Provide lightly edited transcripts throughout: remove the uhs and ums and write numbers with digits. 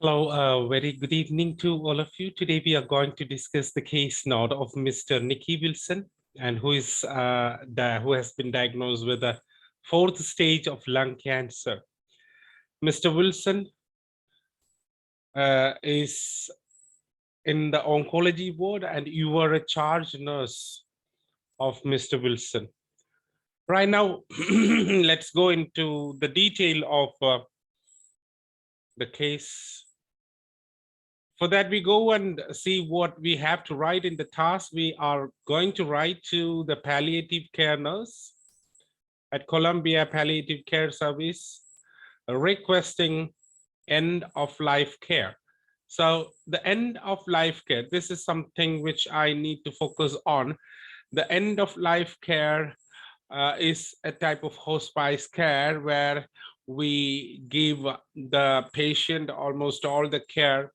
Hello, very good evening to all of you. Today we are going to discuss the case note of Mr. Nicky Wilson, and who has been diagnosed with a 4th stage of lung cancer. Mr. Wilson is in the oncology ward, and you were a charge nurse of Mr. Wilson. Right now, let's go into the detail of the case. For that, we go and see what we have to write in the task. We are going to write to the palliative care nurse at Columbia Palliative Care Service requesting end of life care. So the end of life care, this is something which I need to focus on. The end of life care is a type of hospice care where we give the patient almost all the care,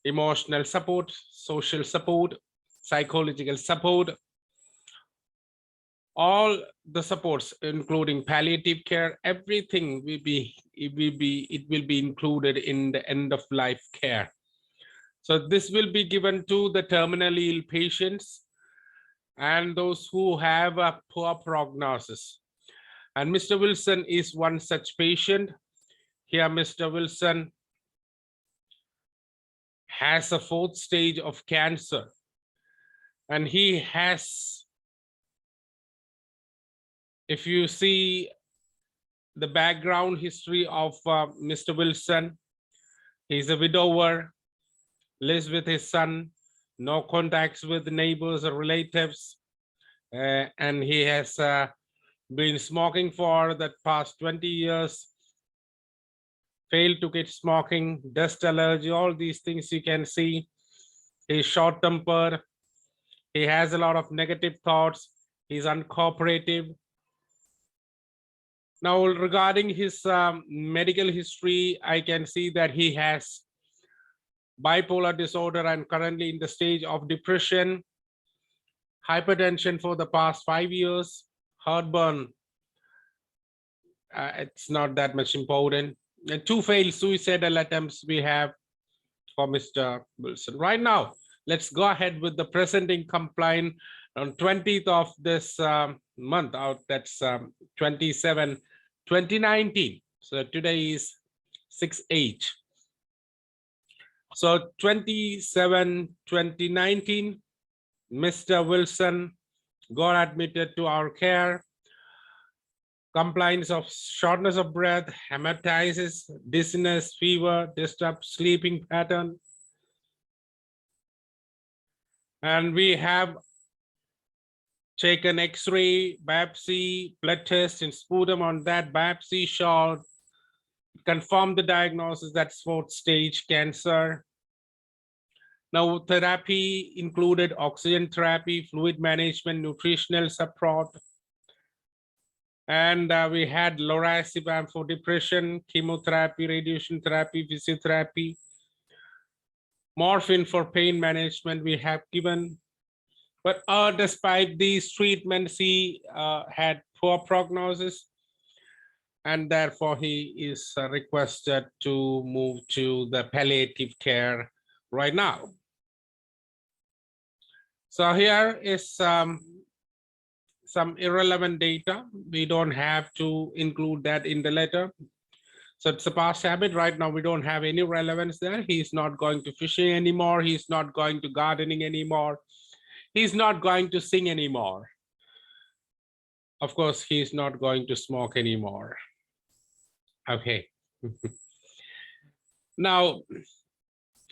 emotional support, social support, psychological support, all the supports, including palliative care, everything will be included in the end of life care. So this will be given to the terminally ill patients and those who have a poor prognosis. And Mr. Wilson is one such patient. Here, Mr. Wilson has a 4th stage of cancer, and he has, if you see the background history of Mr. Wilson, he's a widower, lives with his son, no contacts with neighbors or relatives, and he has been smoking for the past 20 years, failed to quit smoking, dust allergy, all these things you can see. He's short-tempered, he has a lot of negative thoughts, he's uncooperative. Now, regarding his medical history, I can see that he has bipolar disorder and currently in the stage of depression, hypertension for the past 5 years, heartburn, it's not that much important, and 2 failed suicidal attempts we have for Mr. Wilson. Right now, let's go ahead with the presenting complaint on 20th of this month out. That's 27, 2019. So today is 6/8. So 27, 2019, Mr. Wilson got admitted to our care. Complaints of shortness of breath, hematitis, dizziness, fever, disturbed sleeping pattern. And we have taken X-ray, biopsy, blood test, and sputum on that biopsy showed, confirmed the diagnosis, that's 4th stage cancer. Now, therapy included oxygen therapy, fluid management, nutritional support. And we had lorazepam for depression, chemotherapy, radiation therapy, physiotherapy, morphine for pain management we have given. But despite these treatments, he had poor prognosis, and therefore he is requested to move to the palliative care right now. So here is some irrelevant data. We don't have to include that in the letter. So it's a past habit. Right now, we don't have any relevance there. He's not going to fishing anymore. He's not going to gardening anymore. He's not going to sing anymore. Of course, he's not going to smoke anymore. Okay. Now,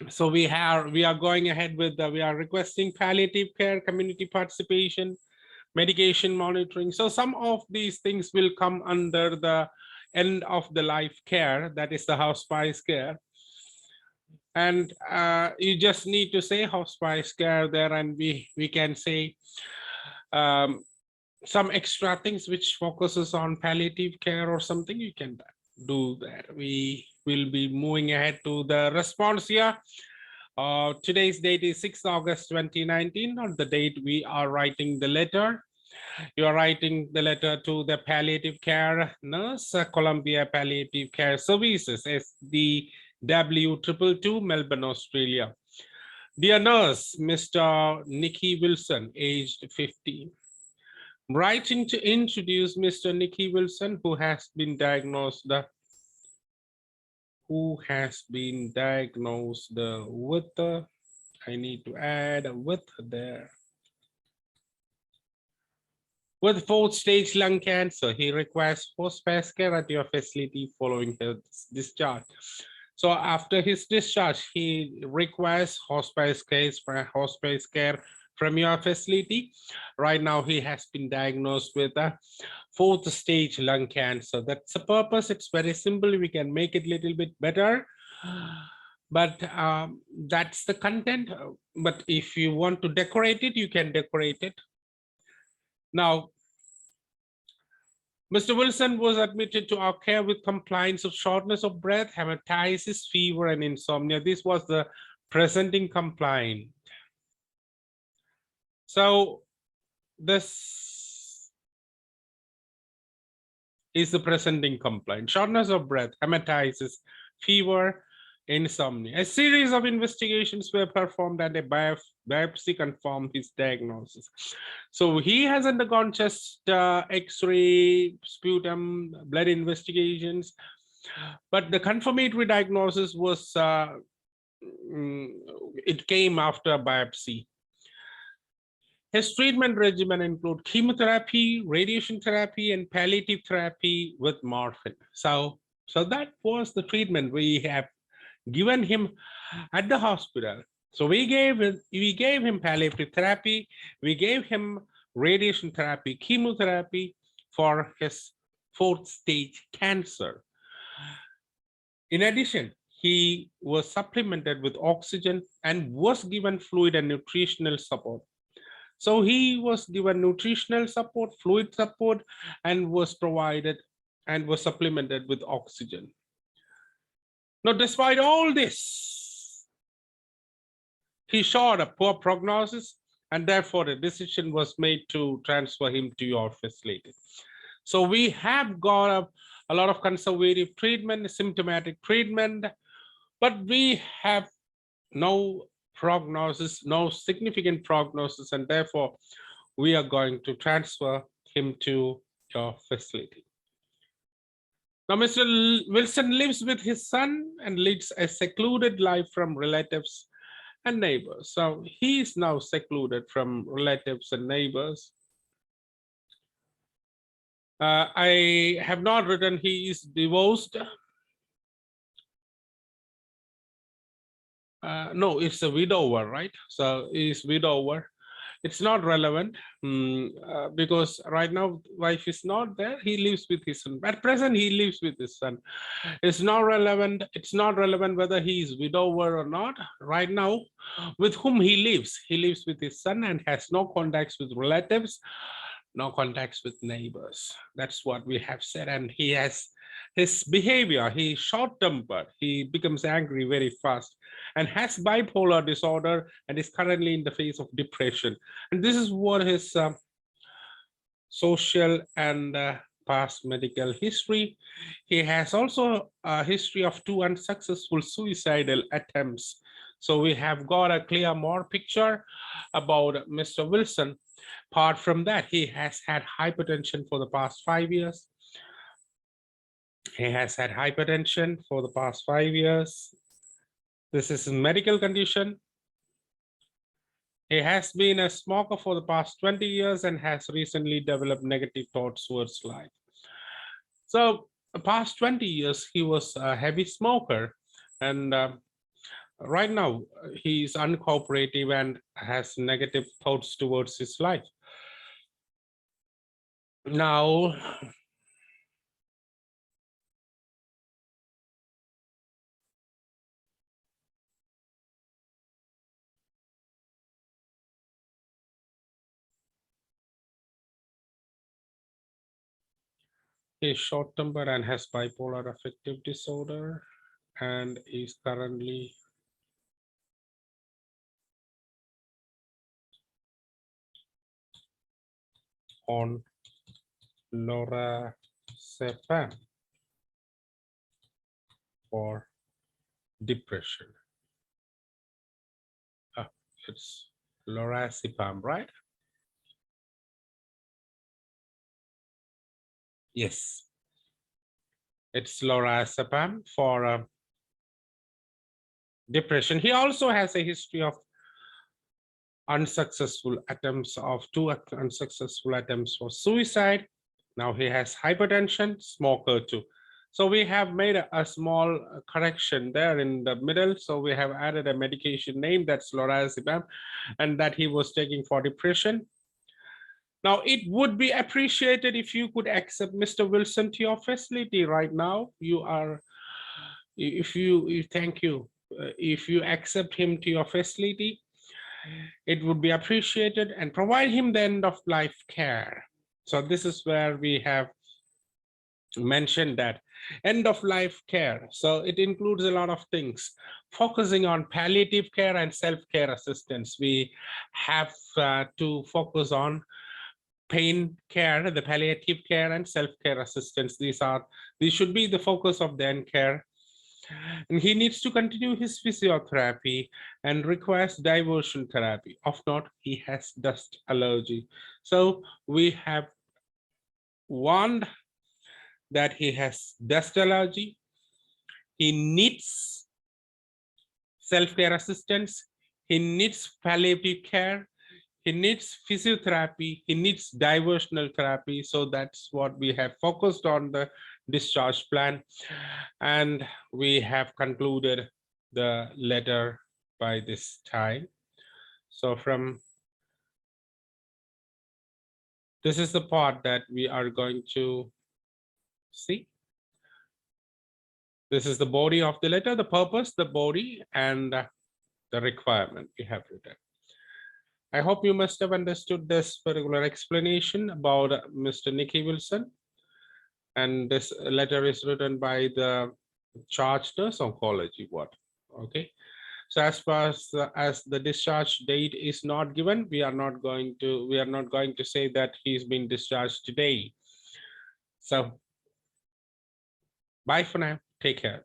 so we are going ahead with we are requesting palliative care, community participation, medication monitoring. So some of these things will come under the end of the life care, that is the hospice care. And you just need to say hospice care there, and we can say some extra things which focuses on palliative care or something. You can do that. We will be moving ahead to the response here. Today's date is 6th August 2019, on the date we are writing the letter. You are writing the letter to the palliative care nurse, Columbia Palliative Care Services, as the W222, Melbourne, Australia. Dear nurse, Mr. Nicky Wilson, aged 50. Writing to introduce Mr. Nicky Wilson, who has been diagnosed with I need to add a with there. With 4th stage lung cancer, he requires hospice care at your facility following his discharge. So after his discharge, he requires hospice care from your facility. Right now, he has been diagnosed with a 4th stage lung cancer. That's the purpose. It's very simple. We can make it a little bit better. But that's the content. But if you want to decorate it, you can decorate it. Now, Mr. Wilson was admitted to our care with complaints of shortness of breath, hematitis, fever, and insomnia. This was the presenting complaint. So this is the presenting complaint: shortness of breath, hematitis, fever, insomnia. A series of investigations were performed and a biopsy confirmed his diagnosis. So he has undergone chest x-ray, sputum, blood investigations, but the confirmatory diagnosis was it came after a biopsy. His treatment regimen include chemotherapy, radiation therapy, and palliative therapy with morphine. So that was the treatment we have given him at the hospital. So we gave him palliative therapy, we gave him radiation therapy, chemotherapy for his 4th stage cancer. In addition, he was supplemented with oxygen and was given fluid and nutritional support. So he was given nutritional support, fluid support, and was provided and was supplemented with oxygen. Now, despite all this, he showed a poor prognosis, and therefore a decision was made to transfer him to your facility. So we have got a lot of conservative treatment, symptomatic treatment, but we have no prognosis, no significant prognosis, and therefore we are going to transfer him to your facility. Now, Mr. Wilson lives with his son and leads a secluded life from relatives and neighbors. So he is now secluded from relatives and neighbors. I have not written he is divorced. No, it's a widower, right? So he's widower. It's not relevant because right now wife is not there. He lives with his son. At present, he lives with his son. It's not relevant. It's not relevant whether he is widower or not. Right now, with whom he lives with his son and has no contacts with relatives, no contacts with neighbors. That's what we have said. And he has his behavior. He's short-tempered. He becomes angry very fast and has bipolar disorder and is currently in the phase of depression. And this is what his social and past medical history. He has also a history of 2 unsuccessful suicidal attempts. So we have got a clear more picture about Mr. Wilson. Apart from that, he has had hypertension for the past 5 years. He has had hypertension for the past 5 years. This is a medical condition. He has been a smoker for the past 20 years and has recently developed negative thoughts towards life. So the past 20 years, he was a heavy smoker. And right now, he is uncooperative and has negative thoughts towards his life. Now, he is short-tempered and has bipolar affective disorder and is currently on lorazepam for depression. It's lorazepam, right? Yes, it's lorazepam for depression. He also has a history of unsuccessful attempts of unsuccessful attempts for suicide. Now he has hypertension, smoker too. So we have made a small correction there in the middle. So we have added a medication name, that's lorazepam, and that he was taking for depression. Now it would be appreciated if you could accept Mr. Wilson to your facility right now. You are, if you thank you. If you accept him to your facility, it would be appreciated, and provide him the end of life care. So this is where we have mentioned that end of life care. So it includes a lot of things, focusing on palliative care and self-care assistance. We have to focus on pain care, the palliative care, and self-care assistance. These should be the focus of the end care. And he needs to continue his physiotherapy and requires diversion therapy. If not, he has dust allergy. So we have warned that he has dust allergy. He needs self-care assistance. He needs palliative care. He needs physiotherapy. He needs diversional therapy. So that's what we have focused on the discharge plan, and we have concluded the letter by this time. So this is the part that we are going to see. This is the body of the letter, the purpose, the body, and the requirement we have written. I hope you must have understood this particular explanation about Mr. Nicky Wilson. And this letter is written by the charge nurse oncology ward. Okay, so as far as the discharge date is not given, we are not going to say that he's been discharged today. So bye for now, take care.